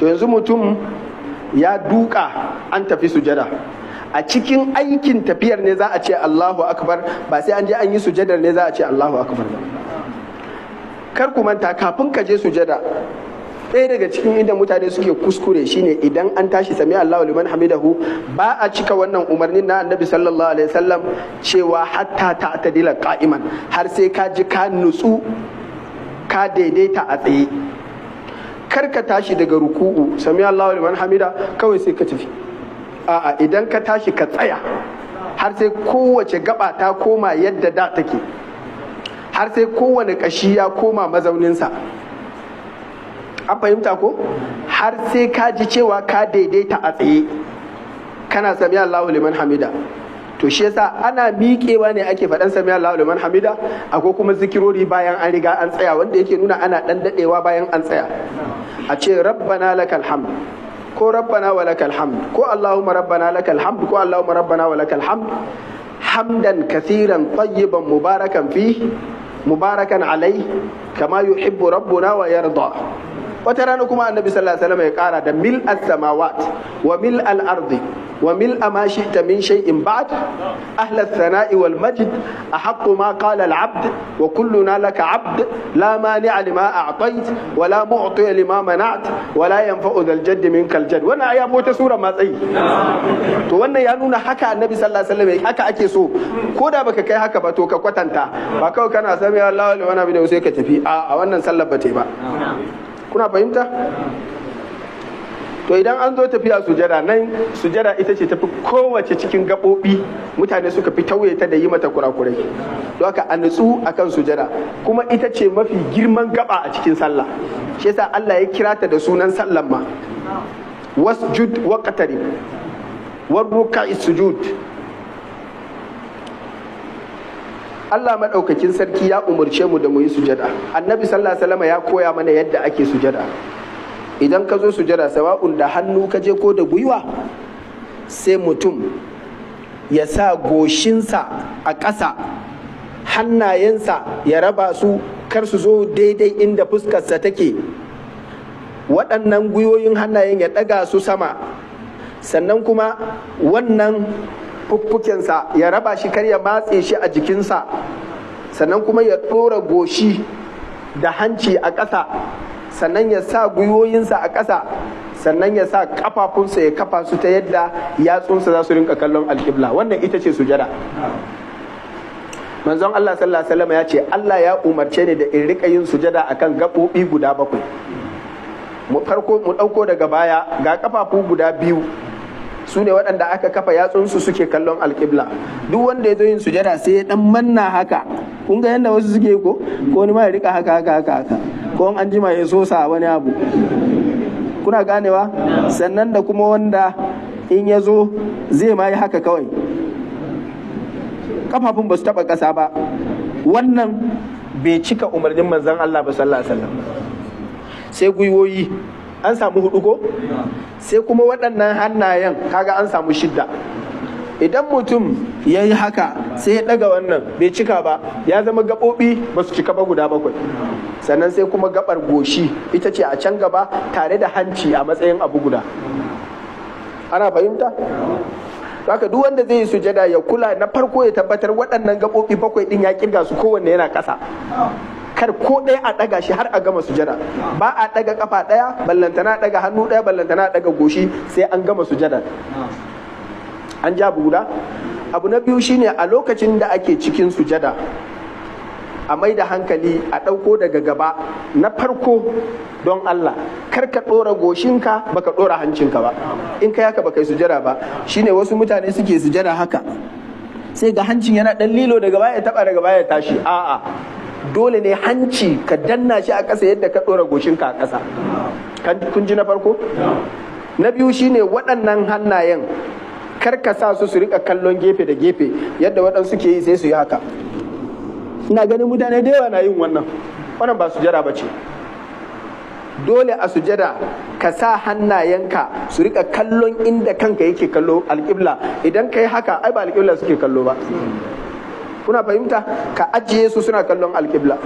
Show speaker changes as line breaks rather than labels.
to yanzu mutum ya duka an tafi sujada, a cikin aikin tafiyar ne za a ce Allahu akbar, ba sai an je an yi sujadar ne za a ce Allahu akbar ba. Kar ku manta, kafin ka je sujada, ɗaya daga cikin inda mutane suke kuskure shine idan an tashi sami Allahu liman hamidahu ba a cika wannan umarnin na annabi sallallahu alaihi wasallam cewa hatta ta'tadila qa'iman, har sai ka ji ka nutsu ka daidaita a tsaye. Kar ka tashi daga ruku'u sami Allahu liman hamida kawai sai ka tafi, a'a idan ka tashi ka tsaya har sai kowace gaba ta koma yadda da take, har sai kowane kashi ya koma mazauninsa. An fahimta ko? Har sai ka ji cewa ka daidaita a tsaye kana sami Allahu liman hamida. To shi yasa ana miƙewa ne ake faɗan sami Allahu liman hamida, akwai kuma zikirori bayan an riga an tsaya wanda yake nuna ana ɗan daɗewa bayan an tsaya. A ce rabbana lakal hamd ko rabbana wa lakal hamd ko Allahumma rabbana lakal hamd ko Allahumma rabbana wa lakal hamd hamdan kathiran tayyiban mubarakan fi mubarakan alai kama yuhibbu rabbuna wa yarda. Wata rana kuma annabi sallallahu alaihi wasallam ya kara da mil as-samawat wa mil al-ardi wa mil ma shi'ta min shay'in ba'd ahla ath-thana'i wal majd ahaqqu ma qala al-'abd wa kulluna laka 'abd la mani'a lima a'tayt wa la mu'ti lima mana'at wa la yanfa'u dhal jadd minka al-jadd. Wannan aya ta sura matsayi. To wannan ya nuna haka annabi sallallahu alaihi wasallam haka ake so, ko da baka kai haka ba to ka kwatanta, ba kawai kana sami Allahu liman hamidahu sai ka tafi a wannan sallar ba ta yi ba. Kuna fahimta? To idan an zo tafiya sujada, nan sujada ita ce tafi kowace cikin gaɓoɓi mutane suka fi tauye ta da yi mata kurakurai. Don haka a nutsu akan sujada, kuma ita ce mafi girman gaba a cikin sallah. Shi yasa Allah ya kira ta da sunan sallan ma. Wasjud waqtarib warruka'i sujud. Allah maɗaukakin sarki ya umarce mu da mu yi sujada. Annabi sallallahu alaihi wasallam ya koya mana yadda ake sujada. Idan ka zo sujada, sawa'un da hannu ka je ko da gwiwa, sai mutum ya sa goshinsa a ƙasa, hannayensa ya raba su kar su zo daidai inda fuskarsa take. Waɗannan gwiwoyin hannayen ya ɗaga su sama, sannan kuma wannan fuffukensa ya raba shi kar ya matse shi a jikinsa, sannan kuma ya ɗora goshi da hanci a ƙasa, sannan ya sa gwiwoyinsa a ƙasa, sannan ya sa ƙafafunsa ya kafa su ta yadda yatsunsa za su rinka kallon alƙibla. Wannan ita ce sujada. Manzon Allah sallallahu alaihi wasallam ya ce Allah ya umarce ni da in rika yin sujada akan gaɓoɓi guda 7. Farko mu ɗauko daga baya, ga ƙafafu guda 2 su ne waɗanda aka kafa yatsunsu suke kallon alƙibla. Duk wanda ya zo yin sujada sai ya ɗan manna haka, kun ga yadda wasu suke ko wani ma ya rika haka ko an jima ya sosa wani abu, kuna ganewa? Sannan da kuma wanda in ya zo zai ma yi haka kawai, kafafun ba su taɓa ƙasa ba. Wannan bai cika umarnin manzon Allah ba sallallahu alaihi wasallam. Sai gwiwoyi an samu 4 ko? Sai kuma waɗannan hannayen kaga an samu 6. Idan mutum ya yi haka sai ya ɗaga wannan bai cika ba, ya zama gaɓoɓi ba su cika ba guda 7. Sannan sai kuma gaɓar goshi ita ce a can gaba tare da hanci a matsayin abu guda. Ana fahimta? Haka duk wanda zai yi sujada ya kula, na farko ya tabbatar waɗannan gaɓoɓi 7 ɗin ya kirga su kowanne yana ƙasa. Kar ko ɗaya a ɗaga shi har a gama sujada. Ba a ɗaga ƙafa ɗaya, ballantana ɗaga hannu ɗaya, ballantana ɗaga goshi sai an gama sujada. An ja guda. Abu na biyu shine a lokacin da ake cikin sujada, a mai da hankali a ɗauko daga gaba. Na farko don Allah, kar ka ɗora goshinka baka ɗora hancinka ba. In kai haka baka yi sujada ba. Shine wasu mutane suke sujada haka, sai ga hancin yana ɗan lilo daga baya ya taɓa daga baya ya tashi. A'a, dole ne hanci ka danna shi a ƙasa yadda ka ɗora goshinka a ƙasa. Kun ji na farko? Na biyu shine waɗannan hannayen kar ka sa su rika kallon gefe da gefe yadda waɗansu ke yi sai su yi haka. Ina ganin mutane da yawa na yin wannan ba sujada ba ce. Dole a sujada ka sa hannayenka su rika kallon inda kanka yake kallo alƙibla. Idan ka yi haka ai ba alƙibla suke kallo ba. Kuna fahimta? Ka ajiye su suna kallon alƙibla.